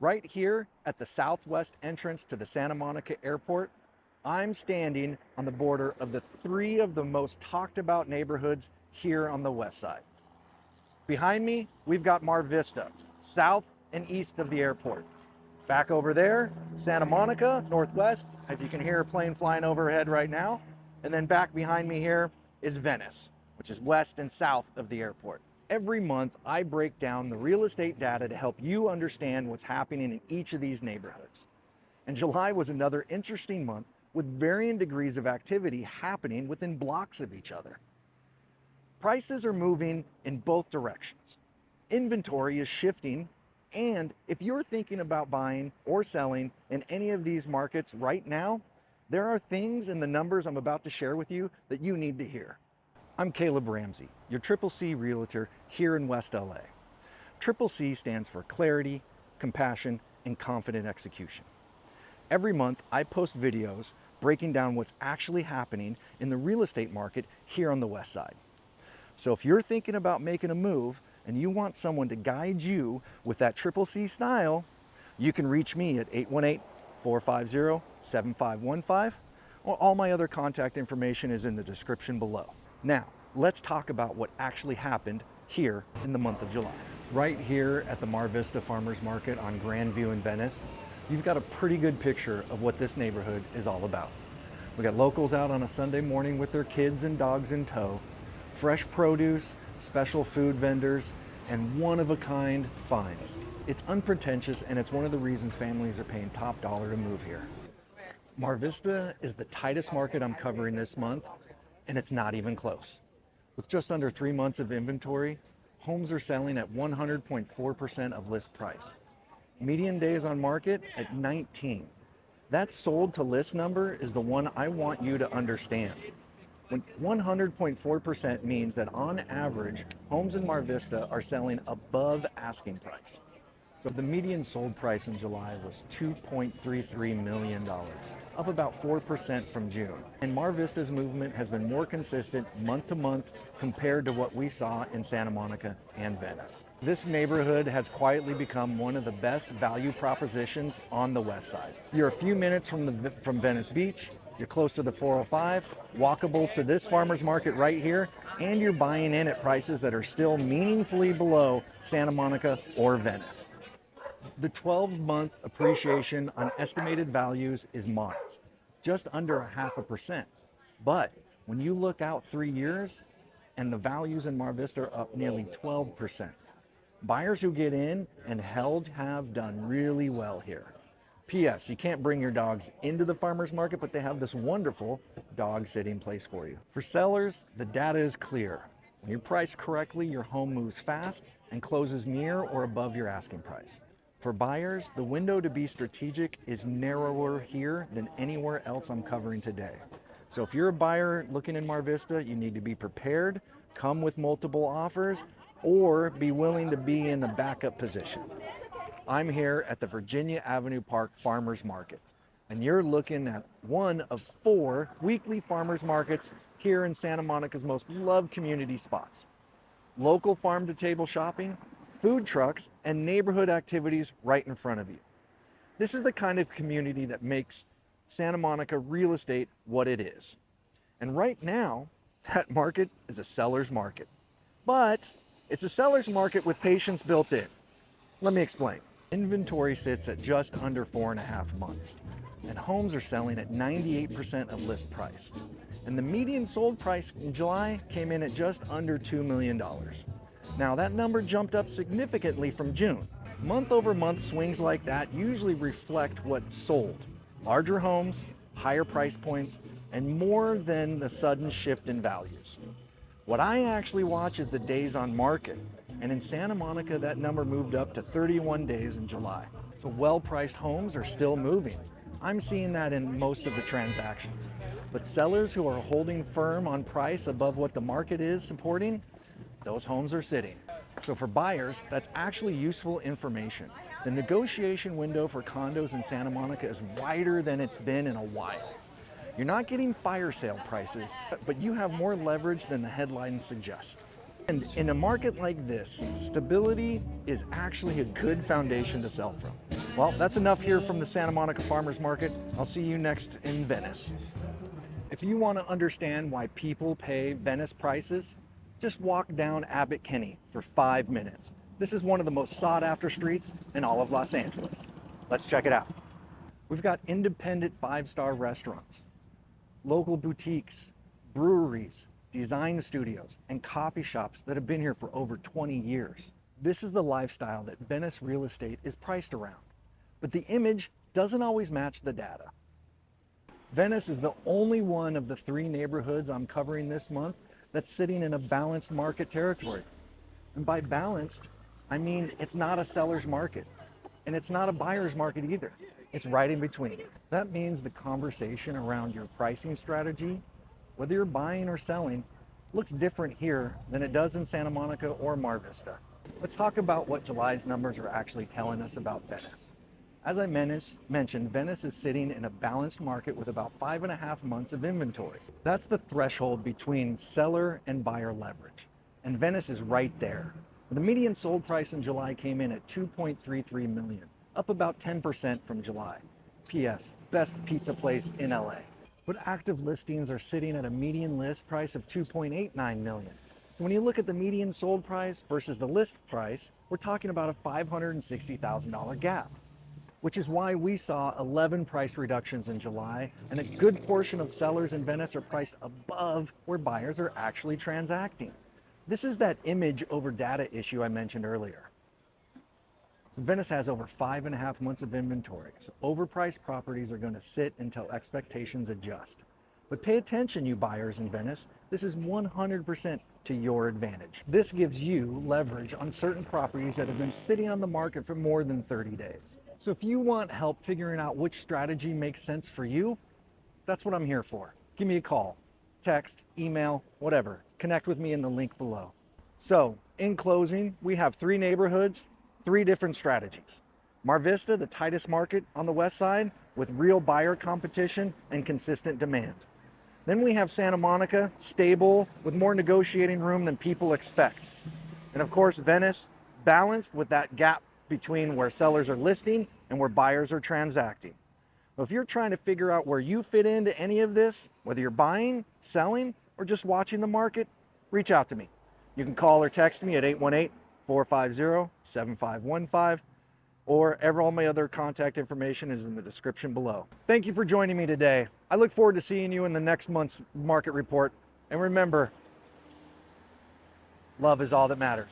Right here at the southwest entrance to the Santa Monica Airport, I'm standing on the border of the three of the most talked about neighborhoods here on the west side. Behind me, we've got Mar Vista, south and east of the airport. Back over there, Santa Monica, northwest, as you can hear a plane flying overhead right now. And then back behind me here is Venice, which is west and south of the airport. Every month, I break down the real estate data to help you understand what's happening in each of these neighborhoods. And July was another interesting month with varying degrees of activity happening within blocks of each other. Prices are moving in both directions. Inventory is shifting, and if you're thinking about buying or selling in any of these markets right now, there are things in the numbers I'm about to share with you that you need to hear. I'm Caleb Ramsay, your CCC Realtor here in West LA. CCC stands for Clarity, Compassion, and Confident Execution. Every month, I post videos breaking down what's actually happening in the real estate market here on the West Side. So if you're thinking about making a move and you want someone to guide you with that CCC style, you can reach me at 818-450-7515, or all my other contact information is in the description below. Now, let's talk about what actually happened here in the month of July. Right here at the Mar Vista Farmers Market on Grandview in Venice, you've got a pretty good picture of what this neighborhood is all about. We got locals out on a Sunday morning with their kids and dogs in tow, fresh produce, special food vendors, and one-of-a-kind finds. It's unpretentious, and it's one of the reasons families are paying top dollar to move here. Mar Vista is the tightest market I'm covering this month, and it's not even close. With just under 3 months of inventory, homes are selling at 100.4% of list price. Median days on market at 19. That sold to list number is the one I want you to understand. When 100.4% means that on average, homes in Mar Vista are selling above asking price. So the median sold price in July was $2.33 million, up about 4% from June. And Mar Vista's movement has been more consistent month to month compared to what we saw in Santa Monica and Venice. This neighborhood has quietly become one of the best value propositions on the west side. You're a few minutes from Venice Beach, you're close to the 405, walkable to this farmer's market right here, and you're buying in at prices that are still meaningfully below Santa Monica or Venice. The 12-month appreciation on estimated values is modest, just under 0.5%. But when you look out 3 years, and the values in Mar Vista are up nearly 12%. Buyers who get in and held have done really well here. P.S. You can't bring your dogs into the farmer's market, but they have this wonderful dog sitting place for you. For sellers, the data is clear. When you're priced correctly, your home moves fast and closes near or above your asking price. For buyers, the window to be strategic is narrower here than anywhere else I'm covering today. So if you're a buyer looking in Mar Vista, you need to be prepared, come with multiple offers, or be willing to be in the backup position. I'm here at the Virginia Avenue Park Farmers Market, and you're looking at one of 4 weekly farmers markets here in Santa Monica's most loved community spots. Local farm-to-table shopping, food trucks, and neighborhood activities right in front of you. This is the kind of community that makes Santa Monica real estate what it is. And right now, that market is a seller's market. But it's a seller's market with patience built in. Let me explain. Inventory sits at just under 4.5 months, and homes are selling at 98% of list price. And the median sold price in July came in at just under $2 million. Now that number jumped up significantly from June. Month-over-month swings like that usually reflect what's sold. Larger homes, higher price points, and more than the sudden shift in values. What I actually watch is the days on market, and in Santa Monica that number moved up to 31 days in July. So well-priced homes are still moving. I'm seeing that in most of the transactions. But sellers who are holding firm on price above what the market is supporting, those homes are sitting. So for buyers, that's actually useful information. The negotiation window for condos in Santa Monica is wider than it's been in a while. You're not getting fire sale prices, but you have more leverage than the headlines suggest. And in a market like this, stability is actually a good foundation to sell from. Well, that's enough here from the Santa Monica Farmers Market. I'll see you next in Venice. If you want to understand why people pay Venice prices, just walk down Abbot Kinney for 5 minutes. This is one of the most sought after streets in all of Los Angeles. Let's check it out. We've got independent 5-star restaurants, local boutiques, breweries, design studios, and coffee shops that have been here for over 20 years. This is the lifestyle that Venice real estate is priced around. But the image doesn't always match the data. Venice is the only one of the 3 neighborhoods I'm covering this month that's sitting in a balanced market territory. And by balanced, I mean it's not a seller's market, and it's not a buyer's market either. It's right in between. That means the conversation around your pricing strategy, whether you're buying or selling, looks different here than it does in Santa Monica or Mar Vista. Let's talk about what July's numbers are actually telling us about Venice. As I mentioned, Venice is sitting in a balanced market with about 5.5 months of inventory. That's the threshold between seller and buyer leverage. And Venice is right there. The median sold price in July came in at $2.33 million, up about 10% from July. P.S. Best pizza place in LA. But active listings are sitting at a median list price of $2.89 million. So when you look at the median sold price versus the list price, we're talking about a $560,000 gap, which is why we saw 11 price reductions in July, and a good portion of sellers in Venice are priced above where buyers are actually transacting. This is that image over data issue I mentioned earlier. So Venice has over 5.5 months of inventory, so overpriced properties are going to sit until expectations adjust. But pay attention, you buyers in Venice, this is 100% to your advantage. This gives you leverage on certain properties that have been sitting on the market for more than 30 days. So if you want help figuring out which strategy makes sense for you, that's what I'm here for. Give me a call, text, email, whatever. Connect with me in the link below. So in closing, we have 3 neighborhoods, 3 different strategies. Mar Vista, the tightest market on the west side with real buyer competition and consistent demand. Then we have Santa Monica, stable with more negotiating room than people expect. And of course, Venice, balanced with that gap between where sellers are listing and where buyers are transacting. If you're trying to figure out where you fit into any of this, whether you're buying, selling, or just watching the market, reach out to me. You can call or text me at 818-450-7515, or all my other contact information is in the description below. Thank you for joining me today. I look forward to seeing you in the next month's market report. And remember, love is all that matters.